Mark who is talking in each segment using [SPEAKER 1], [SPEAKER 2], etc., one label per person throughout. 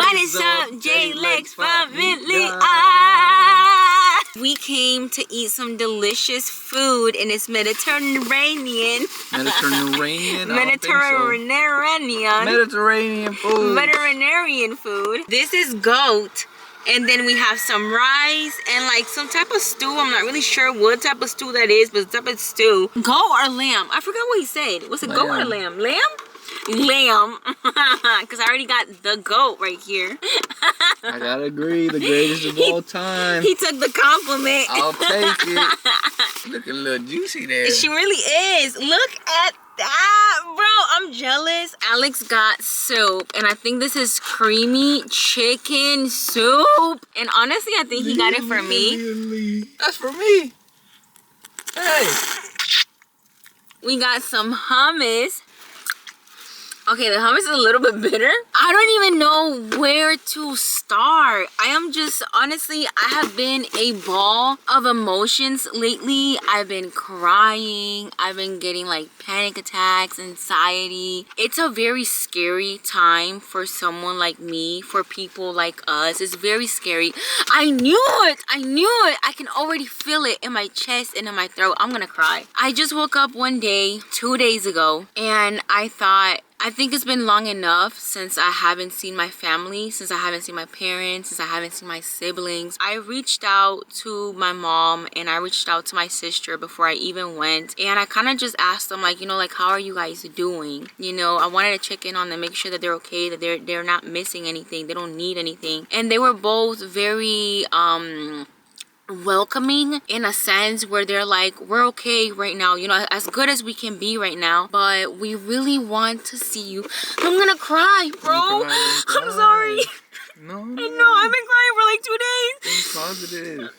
[SPEAKER 1] What is up, J-Lex family? We came to eat some delicious food and it's Mediterranean.
[SPEAKER 2] Mediterranean?
[SPEAKER 1] Mediterranean food. Mediterranean food. This is goat. And then we have some rice and like some type of stew. I'm not really sure what type of stew that is, but it's type of stew. Goat or lamb? I forgot what he said. Was it goat or lamb? Lamb? Lamb. Because I already got the goat right here.
[SPEAKER 2] I gotta agree, the greatest of all time.
[SPEAKER 1] He took the compliment.
[SPEAKER 2] I'll take it. Looking a little juicy there.
[SPEAKER 1] She really is. Look at that, bro. I'm jealous. Alex got soup, and I think this is creamy chicken soup. And honestly, I think he got it for me.
[SPEAKER 2] That's for me. Hey.
[SPEAKER 1] We got some hummus. Okay, the hummus is a little bit bitter. I don't even know where to start. I am just, honestly, I have been a ball of emotions lately. I've been crying. I've been getting like panic attacks, anxiety. It's a very scary time for someone like me, for people like us. It's very scary. I knew it. I knew it. I can already feel it in my chest and in my throat. I'm gonna cry. I just woke up one day, 2 days ago, and I think it's been long enough since I haven't seen my family, since I haven't seen my parents, since I haven't seen my siblings. I reached out to my mom and I reached out to my sister before I even went. And I kind of just asked them, like, you know, like, how are you guys doing? You know, I wanted to check in on them, make sure that they're okay, that they're not missing anything, they don't need anything. And they were both very, welcoming in a sense where they're like, we're okay right now, you know, as good as we can be right now, but we really want to see you. I'm gonna cry, bro.
[SPEAKER 2] Don't cry.
[SPEAKER 1] I'm sorry.
[SPEAKER 2] No.
[SPEAKER 1] I know, I've been crying for like 2 days.
[SPEAKER 2] It's positive.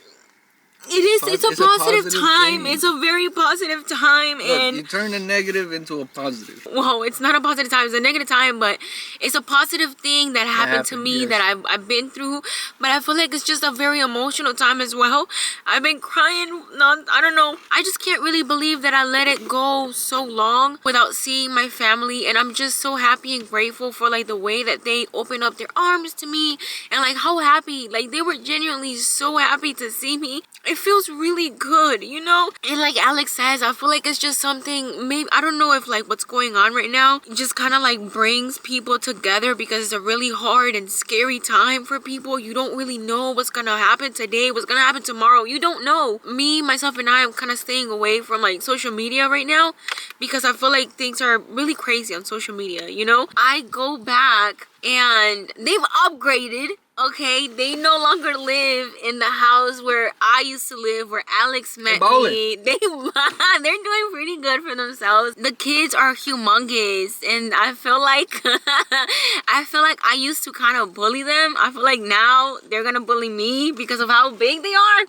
[SPEAKER 1] It is. It's a positive time.
[SPEAKER 2] Thing.
[SPEAKER 1] It's a very positive time.
[SPEAKER 2] Look,
[SPEAKER 1] and
[SPEAKER 2] you turn a negative into a positive.
[SPEAKER 1] Well, it's not a positive time. It's a negative time, but it's a positive thing that happened to me, yes, that I've been through. But I feel like it's just a very emotional time as well. I've been crying. I don't know. I just can't really believe that I let it go so long without seeing my family. And I'm just so happy and grateful for like the way that they opened up their arms to me and like how happy, like they were genuinely so happy to see me. It feels really good, you know? And like Alex says, I feel like it's just something, maybe, I don't know if like what's going on right now just kind of like brings people together because it's a really hard and scary time for people. You don't really know what's gonna happen today, what's gonna happen tomorrow. You don't know. Me, myself, and I am kind of staying away from like social media right now because I feel like things are really crazy on social media, you know? I go back and they've upgraded. Okay, they no longer live in the house where I used to live, where Alex met me. They're doing pretty good for themselves. The kids are humongous, and I feel like I used to kind of bully them. I feel like now they're gonna bully me because of how big they are.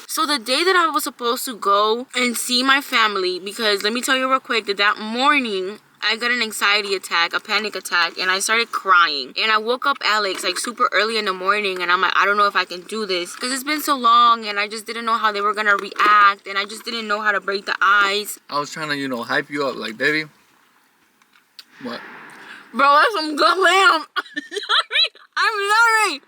[SPEAKER 1] So the day that I was supposed to go and see my family, because let me tell you real quick that morning I got an anxiety attack, a panic attack, and I started crying. And I woke up Alex like super early in the morning, and I'm like, I don't know if I can do this because it's been so long, and I just didn't know how they were gonna react, and I just didn't know how to break the ice.
[SPEAKER 2] I was trying to, you know, hype you up, like, baby. What?
[SPEAKER 1] Bro, that's some good lamb. I'm sorry,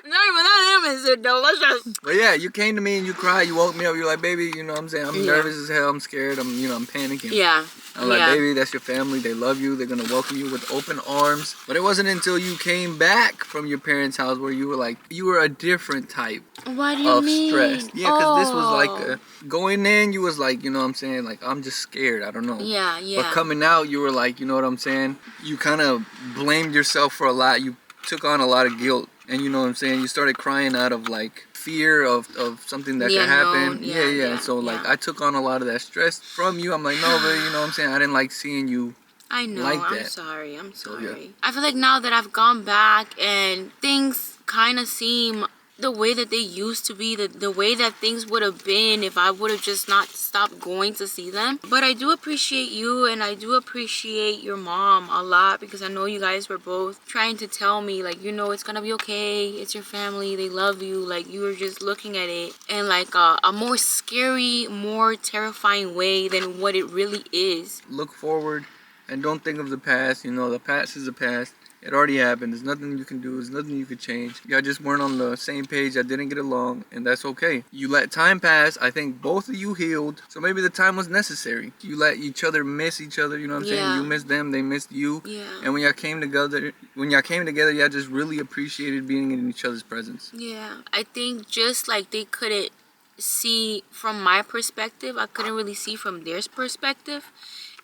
[SPEAKER 1] but that lamb is delicious.
[SPEAKER 2] But yeah, you came to me and you cried, you woke me up, you're like, baby, you know what I'm saying? I'm nervous as hell, I'm scared, I'm panicking.
[SPEAKER 1] Yeah.
[SPEAKER 2] I'm like, baby, that's your family, they love you, they're gonna welcome you with open arms. But it wasn't until you came back from your parents' house where you were like, you were a different type of stress. Yeah, because this was like, going in, you was like, you know what I'm saying, like, I'm just scared, I don't know.
[SPEAKER 1] Yeah.
[SPEAKER 2] But coming out, you were like, you know what I'm saying? You kind of blamed yourself for a lot, you took on a lot of guilt. And you know what I'm saying? You started crying out of like fear of something that could happen. Yeah. So like I took on a lot of that stress from you. I'm like, no, but you know what I'm saying? I didn't like seeing you. I know. Like that.
[SPEAKER 1] I'm sorry.
[SPEAKER 2] So, yeah.
[SPEAKER 1] I feel like now that I've gone back and things kind of seem the way that they used to be, the way that things would have been if I would have just not stopped going to see them. But I do appreciate you, and I do appreciate your mom a lot, because I know you guys were both trying to tell me, like, you know, it's gonna be okay, it's your family, they love you. Like, you were just looking at it in like a more scary, more terrifying way than what it really is.
[SPEAKER 2] Look forward and don't think of the past. You know, the past is the past. It already happened. There's nothing you can do. There's nothing you can change. Y'all just weren't on the same page. I didn't get along, and that's okay. You let time pass. I think both of you healed, so maybe the time was necessary. You let each other miss each other. You know what I'm saying? You missed them. They missed you.
[SPEAKER 1] Yeah.
[SPEAKER 2] And when y'all came together, y'all just really appreciated being in each other's presence.
[SPEAKER 1] Yeah. I think just like they couldn't see from my perspective, I couldn't really see from their perspective.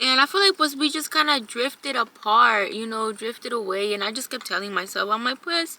[SPEAKER 1] And I feel like we just kind of drifted apart, you know, drifted away. And I just kept telling myself, I'm like, pues,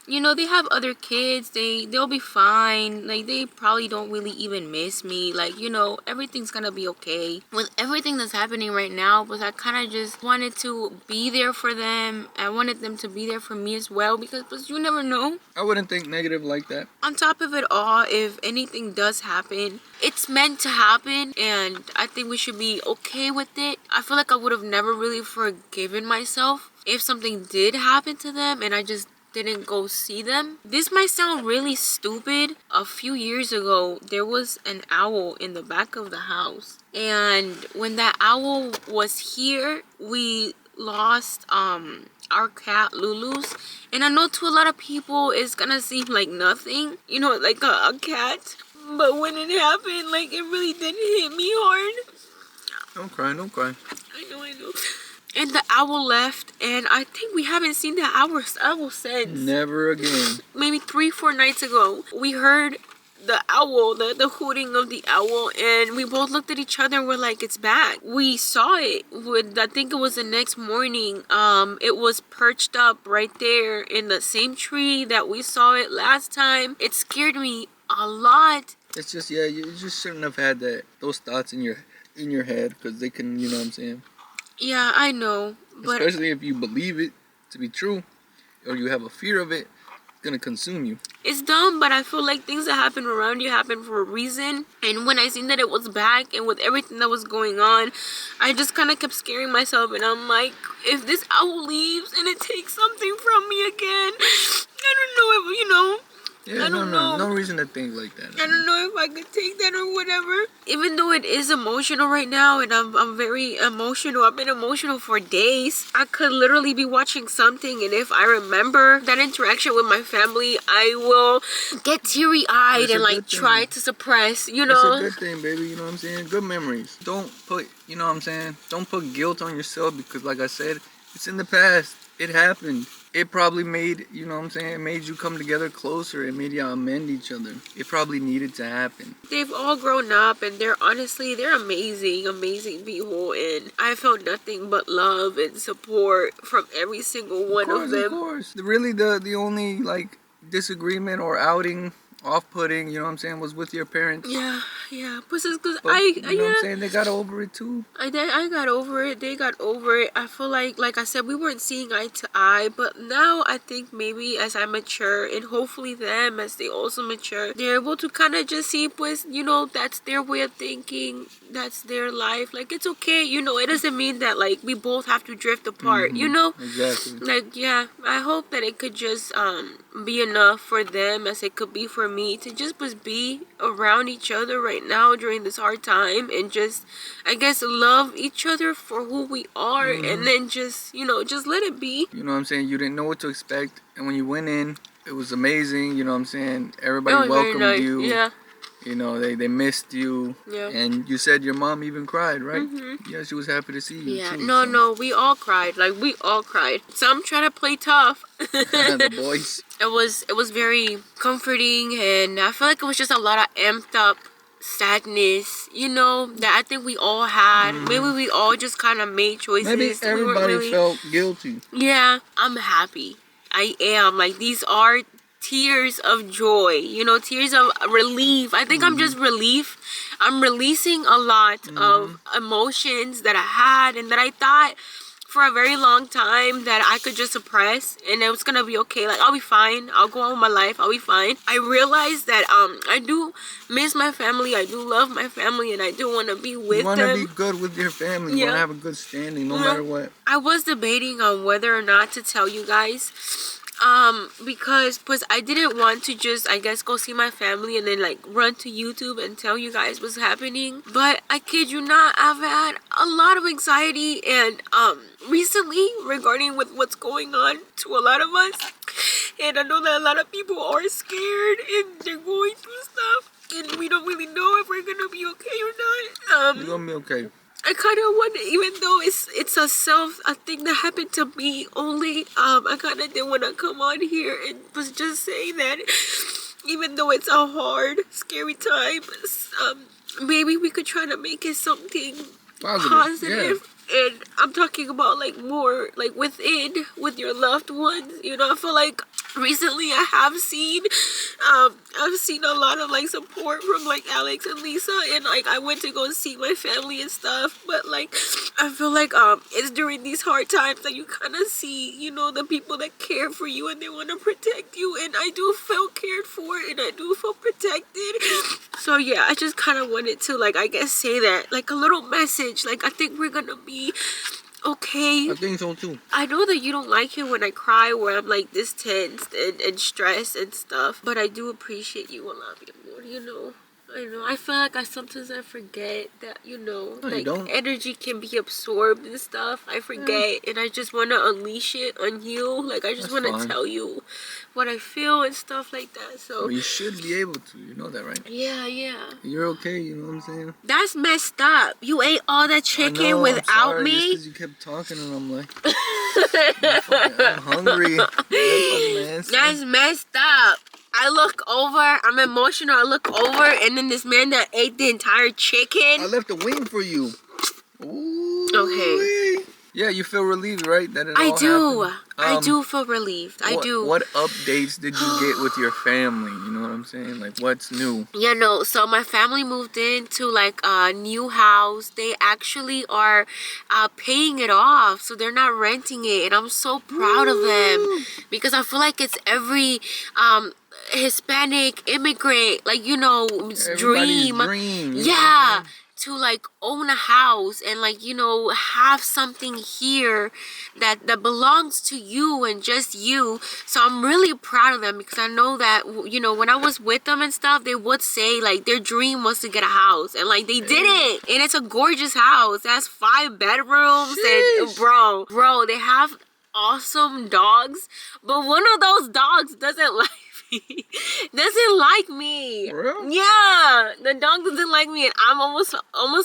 [SPEAKER 1] you know, they have other kids. They'll be fine. Like, they probably don't really even miss me. Like, you know, everything's gonna be okay. With everything that's happening right now, was I kind of just wanted to be there for them. I wanted them to be there for me as well, because you never know.
[SPEAKER 2] I wouldn't think negative like that.
[SPEAKER 1] On top of it all, if anything does happen, it's meant to happen, and I think we should be okay with it. I feel like I would have never really forgiven myself if something did happen to them and I just didn't go see them. This might sound really stupid. A few years ago, there was an owl in the back of the house, and when that owl was here, we lost our cat Lulu's. And I know to a lot of people it's gonna seem like nothing, you know, like a cat, but when it happened, like, it really did hit me hard.
[SPEAKER 2] Don't cry.
[SPEAKER 1] I know. And the owl left, and I think we haven't seen the owl since.
[SPEAKER 2] Never again.
[SPEAKER 1] Maybe 3-4 nights ago, we heard the owl, the hooting of the owl, and we both looked at each other and we're like, it's back. We saw it I think it was the next morning. It was perched up right there in the same tree that we saw it last time. It scared me a lot.
[SPEAKER 2] It's just, yeah, you just shouldn't have had those thoughts in your head, because they can, you know what I'm saying?
[SPEAKER 1] Yeah, I know. But
[SPEAKER 2] especially if you believe it to be true, or you have a fear of it, it's gonna consume you.
[SPEAKER 1] It's dumb, but I feel like things that happen around you happen for a reason. And when I seen that it was back, and with everything that was going on, I just kind of kept scaring myself. And I'm like, if this owl leaves and it takes something from me again, I don't know if, you know.
[SPEAKER 2] Yeah, no reason to think like that.
[SPEAKER 1] I don't know if I could take that or whatever. Even though it is emotional right now, and I'm very emotional. I've been emotional for days. I could literally be watching something, and if I remember that interaction with my family, I will get teary-eyed and like try to suppress, you know.
[SPEAKER 2] It's a good thing, baby, you know what I'm saying? Good memories. Don't put, you know what I'm saying? Don't put guilt on yourself, because like I said, it's in the past. It happened. It probably made, you know what I'm saying, it made you come together closer. It made y'all amend each other. It probably needed to happen.
[SPEAKER 1] They've all grown up, and they're amazing people, and I felt nothing but love and support from every single one of them. Of
[SPEAKER 2] course. Really, the only, like, disagreement or outing, off-putting, you know what I'm saying, was with your parents.
[SPEAKER 1] Yeah.
[SPEAKER 2] You know what I'm saying, they got over it too.
[SPEAKER 1] I got over it. They got over it. I feel like I said, we weren't seeing eye to eye, but now I think maybe as I mature, and hopefully them as they also mature, they're able to kind of just see, pues, you know, that's their way of thinking, that's their life. Like, it's okay, you know. It doesn't mean that like we both have to drift apart, you know.
[SPEAKER 2] Exactly.
[SPEAKER 1] Like, yeah, I hope that it could just be enough for them as it could be for me to just be around each other right now during this hard time, and just, I guess, love each other for who we are, and then just, you know, just let it be.
[SPEAKER 2] You know what I'm saying? You didn't know what to expect, and when you went in, it was amazing. You know what I'm saying? Everybody welcomed you.
[SPEAKER 1] Yeah.
[SPEAKER 2] You know, they missed you.
[SPEAKER 1] Yeah.
[SPEAKER 2] And you said your mom even cried, right? Yeah, she was happy to see you.
[SPEAKER 1] Yeah.
[SPEAKER 2] Too,
[SPEAKER 1] no, we all cried. Like, we all cried. Some try to play tough.
[SPEAKER 2] The boys.
[SPEAKER 1] It was very comforting, and I feel like it was just a lot of amped up sadness, you know, that I think we all had. Maybe we all just kind of made choices.
[SPEAKER 2] Maybe everybody felt guilty.
[SPEAKER 1] Yeah, I'm happy. I am. Like, these are tears of joy, you know, tears of relief. I think I'm just relief. I'm releasing a lot of emotions that I had and that I thought for a very long time that I could just suppress, and it was gonna be okay. Like, I'll be fine. I'll go on with my life. I'll be fine. I realized that I do miss my family. I do love my family, and I do want to be with them.
[SPEAKER 2] You want to be good with your family. You want to have a good standing no matter what.
[SPEAKER 1] I was debating on whether or not to tell you guys Because I didn't want to just, I guess, go see my family and then like run to YouTube and tell you guys what's happening. But I kid you not, I've had a lot of anxiety and recently regarding with what's going on to a lot of us. And I know that a lot of people are scared and they're going through stuff and we don't really know if we're gonna be okay or not.
[SPEAKER 2] You're gonna be okay.
[SPEAKER 1] I kind of wonder, even though it's a thing that happened to me only, I kind of didn't want to come on here and was just saying that even though it's a hard, scary time, maybe we could try to make it something positive. Yeah. And I'm talking about like more like with your loved ones. You know, I feel like recently I have seen I've seen a lot of like support from like Alex and Lisa, and like I went to go see my family and stuff, but like I feel like it's during these hard times that you kind of see, you know, the people that care for you and they want to protect you, and I do feel cared for and I do feel protected. So yeah, I just kind of wanted to like, I guess, say that like a little message, like I think we're gonna be okay.
[SPEAKER 2] I think so too.
[SPEAKER 1] I know that you don't like it when I cry, where I'm like this tense and stressed and stuff, but I do appreciate you a lot more, you know. I know. I feel like sometimes I forget that, you know,
[SPEAKER 2] no,
[SPEAKER 1] like energy can be absorbed and stuff. I forget, and I just want to unleash it on you. Like I just want to tell you what I feel and stuff like that. So
[SPEAKER 2] well, you should be able to. You know that, right?
[SPEAKER 1] Yeah, yeah.
[SPEAKER 2] You're okay. You know what I'm saying?
[SPEAKER 1] That's messed up. You ate all that chicken without me.
[SPEAKER 2] Just 'cause you kept talking, and I'm like, I'm hungry.
[SPEAKER 1] That's messed up. I look over, I'm emotional, I look over, and then this man that ate the entire chicken.
[SPEAKER 2] I left a wing for you. Ooh,
[SPEAKER 1] okay.
[SPEAKER 2] Yeah, you feel relieved, right? That it
[SPEAKER 1] I
[SPEAKER 2] all
[SPEAKER 1] do.
[SPEAKER 2] happened?
[SPEAKER 1] I do feel relieved. I do.
[SPEAKER 2] What updates did you get with your family? You know what I'm saying? Like, what's new?
[SPEAKER 1] Yeah, no. So my family moved into like a new house. They actually are paying it off, so they're not renting it, and I'm so proud of them because I feel like it's every Hispanic immigrant, like, you know, dream. Yeah, to like own a house and like, you know, have something here that belongs to you and just you. So I'm really proud of them because I know that, you know, when I was with them and stuff, they would say like their dream was to get a house, and like they did it, and it's a gorgeous house. It has 5 bedrooms. Sheesh. And bro, they have awesome dogs, but one of those dogs doesn't like me.
[SPEAKER 2] Bro?
[SPEAKER 1] Yeah, the dog doesn't like me, and I'm almost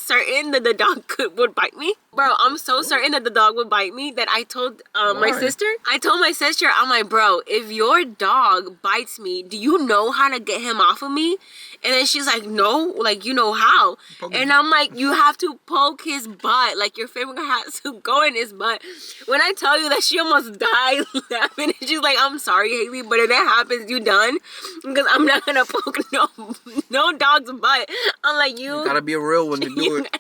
[SPEAKER 1] certain that the dog would bite me. Bro, I'm so certain that the dog would bite me that I told my sister. I told my sister, I'm like, bro, if your dog bites me, do you know how to get him off of me? And then she's like, no, like, you know how? And I'm like, you have to poke his butt, like your finger has to go in his butt. When I tell you that, she almost died laughing, and she's like, I'm sorry, Haley, but if that happens, you done, because I'm not gonna poke no dog's butt. I'm like, you
[SPEAKER 2] gotta be a real one to do it.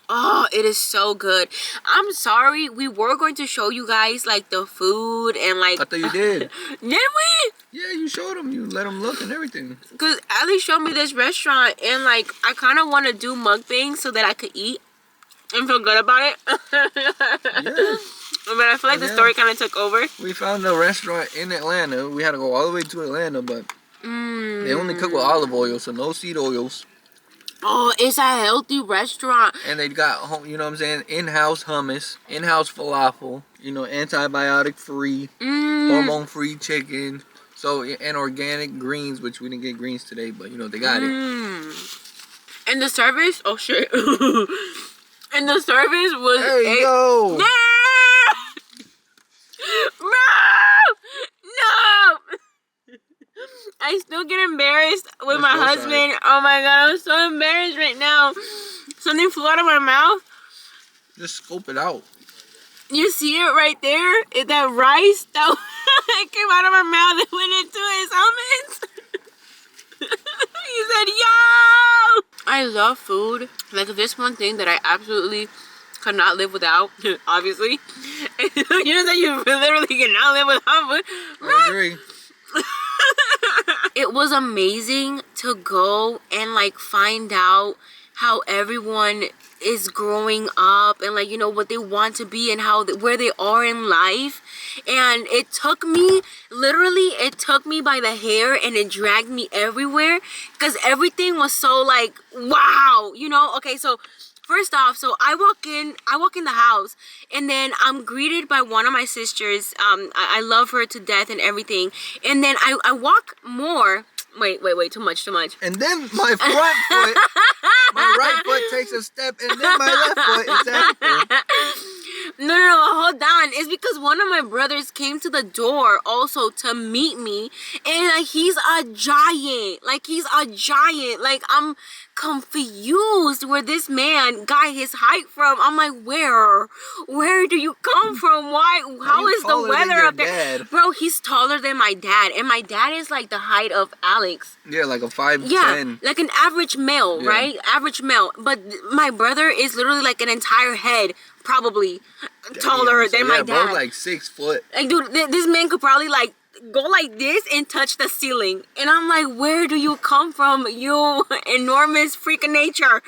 [SPEAKER 1] Oh, it is so good. I'm sorry, we were going to show you guys like the food and like,
[SPEAKER 2] I thought you did.
[SPEAKER 1] Did we?
[SPEAKER 2] Yeah, you showed them. You let them look and everything.
[SPEAKER 1] Because Ali showed me this restaurant, and like I kind of want to do mukbang so that I could eat and feel good about it.
[SPEAKER 2] Yeah.
[SPEAKER 1] But I feel like the story kind of took over.
[SPEAKER 2] We found a restaurant in Atlanta. We had to go all the way to Atlanta, but they only cook with olive oil, so no seed oils.
[SPEAKER 1] Oh, it's a healthy restaurant.
[SPEAKER 2] And they got, you know what I'm saying, in-house hummus, in-house falafel, you know, antibiotic-free, hormone-free chicken, so, and organic greens, which we didn't get greens today, but, you know, they got it.
[SPEAKER 1] And the service, oh shit. And the service was...
[SPEAKER 2] Hey, yo!
[SPEAKER 1] No! I still get embarrassed with my husband. Sorry. Oh my god, I'm so embarrassed right now. Something flew out of my mouth.
[SPEAKER 2] Just scope it out.
[SPEAKER 1] You see it right there? It's that rice that came out of my mouth and went into his hummus. He said, yo! I love food. Like, this one thing that I absolutely could not live without, obviously. You know that you literally cannot live without food.
[SPEAKER 2] I agree.
[SPEAKER 1] It was amazing to go and like find out how everyone is growing up and like, you know, what they want to be and where they are in life. And it took me, literally it took me by the hair and it dragged me everywhere because everything was so like, wow, you know. Okay, so first off, so I walk in the house, and then I'm greeted by one of my sisters. I love her to death and everything. And then I walk more. Wait, too much.
[SPEAKER 2] And then my front foot, my right foot takes a step, and then my left foot is after.
[SPEAKER 1] No, hold on. It's because one of my brothers came to the door also to meet me, and like he's a giant. Like I'm confused where this man got his height from. I'm like, where do you come from? Why? How is the weather up there? Bro, he's taller than my dad, and my dad is like the height of Alex.
[SPEAKER 2] Yeah, like a 5'10".
[SPEAKER 1] Yeah, like an average male, right? Average male. But my brother is literally like an entire head, probably taller than my dad.
[SPEAKER 2] Bro, like 6 foot.
[SPEAKER 1] Like, dude, this man could probably like go like this and touch the ceiling. And I'm like, where do you come from, you enormous freak of nature?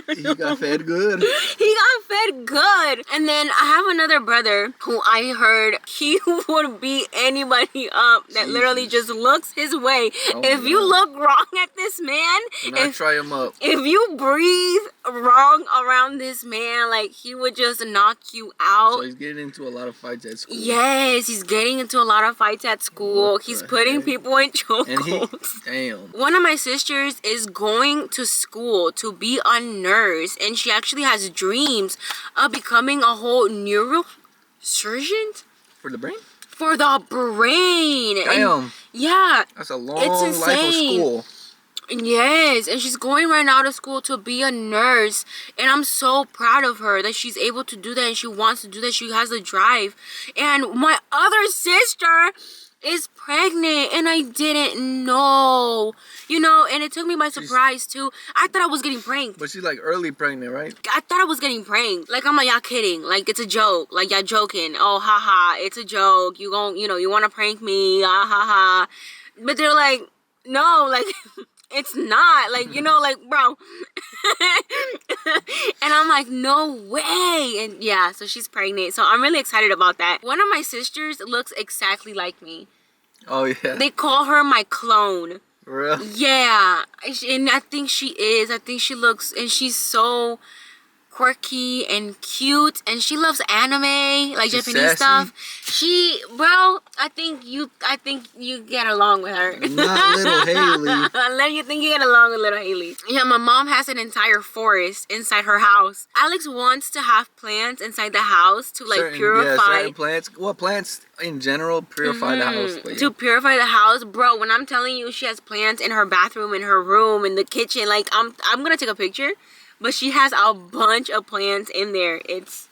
[SPEAKER 2] He got fed good.
[SPEAKER 1] He got fed good. And then I have another brother who I heard he would beat anybody up that literally just looks his way. If you look wrong at this man,
[SPEAKER 2] try him up.
[SPEAKER 1] If you breathe wrong around this man, like he would just knock you out.
[SPEAKER 2] So he's getting into a lot of fights at school.
[SPEAKER 1] Yes, he's getting into a lot of fights at school. He's putting people in chokeholds.
[SPEAKER 2] Damn.
[SPEAKER 1] One of my sisters is going to school to be a nurse, and she actually has dreams of becoming a whole neurosurgeon
[SPEAKER 2] for the brain.
[SPEAKER 1] For the brain.
[SPEAKER 2] Damn.
[SPEAKER 1] And yeah.
[SPEAKER 2] That's a long life of school.
[SPEAKER 1] Yes, and she's going right now to school to be a nurse, and I'm so proud of her that she's able to do that and she wants to do that. She has the drive. And my other sister is pregnant, and I didn't know, you know, and it took me by surprise too. I thought I was getting pranked.
[SPEAKER 2] But she's like early pregnant, right?
[SPEAKER 1] I thought I was getting pranked. Like, I'm like, y'all kidding, like it's a joke, like y'all joking, oh haha, it's a joke, you want to prank me, ah haha. But they're like, no, like it's not, like, you know, like, bro. And I'm like, no way. And yeah, so she's pregnant, so I'm really excited about that. One of my sisters looks exactly like me.
[SPEAKER 2] Oh yeah.
[SPEAKER 1] They call her my clone.
[SPEAKER 2] Really?
[SPEAKER 1] Yeah, and I think she is. I think she looks, and she's so quirky and cute, and she loves anime, like
[SPEAKER 2] she's
[SPEAKER 1] Japanese
[SPEAKER 2] sassy.
[SPEAKER 1] stuff. Bro, I think you get along with her.
[SPEAKER 2] Not little Haley.
[SPEAKER 1] You think you get along with little Haley. Yeah, my mom has an entire forest inside her house. Alex wants to have plants inside the house to like purify.
[SPEAKER 2] Yeah, certain plants. Well, plants in general purify the house. But
[SPEAKER 1] to purify the house, bro. When I'm telling you, she has plants in her bathroom, in her room, in the kitchen. Like, I'm gonna take a picture. But she has a bunch of plants in there. It's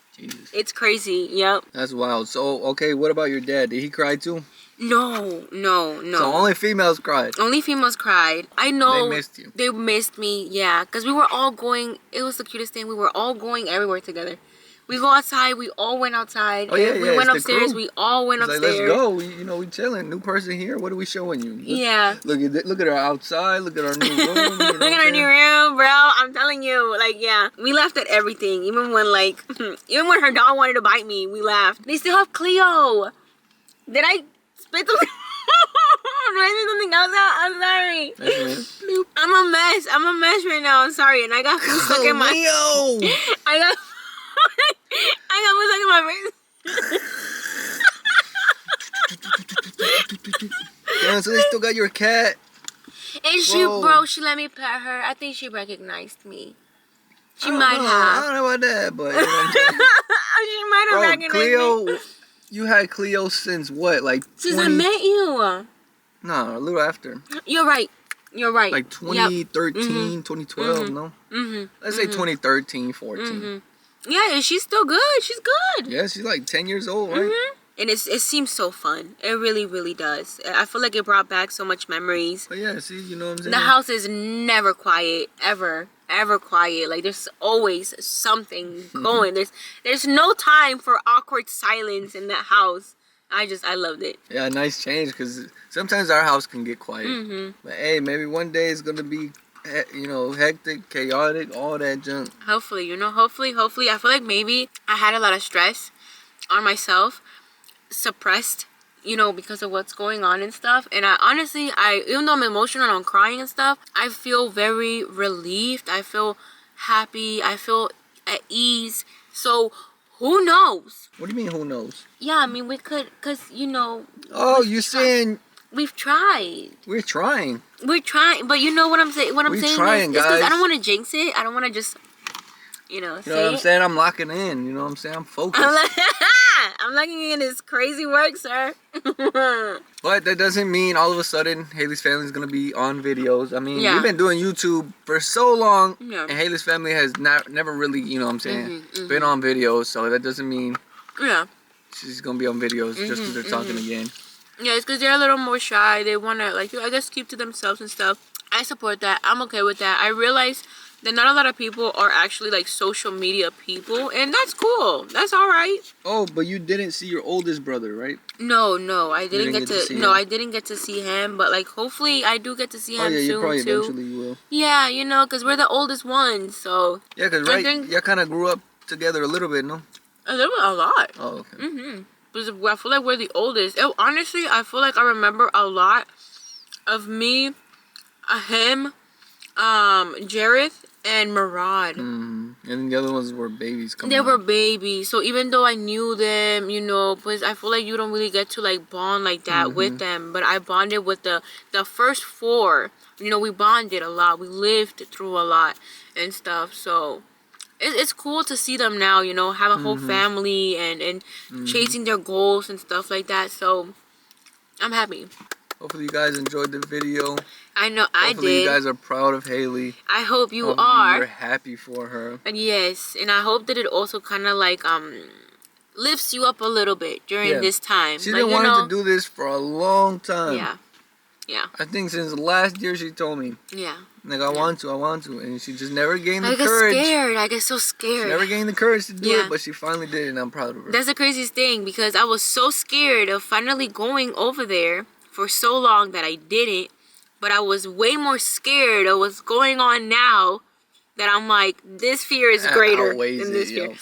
[SPEAKER 1] crazy. Yep.
[SPEAKER 2] That's wild. So, okay, what about your dad? Did he cry too?
[SPEAKER 1] No.
[SPEAKER 2] So only females cried?
[SPEAKER 1] Only females cried. I know.
[SPEAKER 2] They missed you.
[SPEAKER 1] They missed me, yeah. Because we were all going, it was the cutest thing. We were all going everywhere together. We go outside, we all went outside.
[SPEAKER 2] Oh, yeah,
[SPEAKER 1] we went upstairs, we all went upstairs.
[SPEAKER 2] Like, let's go. We chilling. New person here. What are we showing you? Look at our outside. Look at our new room.
[SPEAKER 1] Look at our new room, bro. I'm telling you. Like, yeah. We laughed at everything. Even when her dog wanted to bite me, we laughed. They still have Cleo. Did I spit them? Did I say something else out? I'm sorry. I'm a mess right now. I'm sorry. And I got food stuck in my...
[SPEAKER 2] Leo!
[SPEAKER 1] I got food stuck in my face.
[SPEAKER 2] Yeah, so they still got your cat.
[SPEAKER 1] And she let me pet her. I think she recognized me. She might have.
[SPEAKER 2] I don't know about that, but you know what I'm saying?
[SPEAKER 1] She might have recognized me.
[SPEAKER 2] You had Cleo since what? Like
[SPEAKER 1] since I met you.
[SPEAKER 2] No, a little after.
[SPEAKER 1] You're right.
[SPEAKER 2] Like 2013, 2012, no? Let's say 2013, 14.
[SPEAKER 1] Yeah, and she's still good. She's good.
[SPEAKER 2] Yeah, she's like 10 years old, right?
[SPEAKER 1] And it seems so fun. It really, really does. I feel like it brought back so much memories.
[SPEAKER 2] But yeah, see, you know what I'm saying?
[SPEAKER 1] The house is never quiet, ever quiet. Like, there's always something going. There's no time for awkward silence in that house. I loved it.
[SPEAKER 2] Yeah, nice change, because sometimes our house can get quiet. But hey, maybe one day it's going to be hectic, chaotic, all that junk.
[SPEAKER 1] Hopefully, hopefully. I feel like maybe I had a lot of stress on myself, suppressed, because of what's going on and stuff. And I honestly, even though I'm emotional and I'm crying and stuff, I feel very relieved. I feel happy. I feel at ease. So who knows?
[SPEAKER 2] What do you mean, who knows?
[SPEAKER 1] Yeah, I mean, we could, because,
[SPEAKER 2] Oh, you're saying...
[SPEAKER 1] We've tried.
[SPEAKER 2] We're trying.
[SPEAKER 1] We're trying, but you know what I'm saying? What I'm saying
[SPEAKER 2] trying,
[SPEAKER 1] is because
[SPEAKER 2] guys.
[SPEAKER 1] I don't want to jinx it. I don't want to just, say
[SPEAKER 2] what I'm saying? I'm locking in. You know what I'm saying? I'm focused.
[SPEAKER 1] I'm locking in this crazy work, sir.
[SPEAKER 2] But that doesn't mean all of a sudden Haley's family is going to be on videos. I mean, we've been doing YouTube for so long, and Haley's family has never really, been on videos. So that doesn't mean she's going to be on videos just because they're talking again.
[SPEAKER 1] Yeah, it's because they're a little more shy. They want to, I guess, keep to themselves and stuff. I support that. I'm okay with that. I realize that not a lot of people are actually, social media people. And that's cool. That's all right.
[SPEAKER 2] Oh, but you didn't see your oldest brother, right?
[SPEAKER 1] No. I didn't get to see him. I didn't get to see him. But, hopefully I do get to see him soon,
[SPEAKER 2] you probably
[SPEAKER 1] too.
[SPEAKER 2] eventually will.
[SPEAKER 1] Yeah, because we're the oldest ones, so.
[SPEAKER 2] Yeah, because, y'all kind of grew up together a little bit, no?
[SPEAKER 1] A lot.
[SPEAKER 2] Oh, okay.
[SPEAKER 1] Because I feel like we're the oldest. Honestly, I feel like I remember a lot of me, him, Jareth, and Murad.
[SPEAKER 2] And the other ones were babies.
[SPEAKER 1] They were babies. So even though I knew them, because I feel like you don't really get to bond like that with them. But I bonded with the first 4. We bonded a lot. We lived through a lot and stuff. So it's cool to see them now, have a whole family and chasing their goals and stuff like that. So I'm happy.
[SPEAKER 2] Hopefully you guys enjoyed the video.
[SPEAKER 1] I know I did.
[SPEAKER 2] Hopefully you guys are proud of Haley.
[SPEAKER 1] I hope you are.
[SPEAKER 2] You're happy for her.
[SPEAKER 1] And yes, and I hope that it also kind of lifts you up a little bit during this time.
[SPEAKER 2] She's been wanting to do this for a long time.
[SPEAKER 1] Yeah.
[SPEAKER 2] I think since last year she told me.
[SPEAKER 1] Yeah.
[SPEAKER 2] I want to, and she just never gained the courage.
[SPEAKER 1] I get so scared.
[SPEAKER 2] She never gained the courage to do it, but she finally did it, and I'm proud of her.
[SPEAKER 1] That's the craziest thing, because I was so scared of finally going over there for so long that I didn't, but I was way more scared of what's going on now that I'm like, this fear is greater than this fear.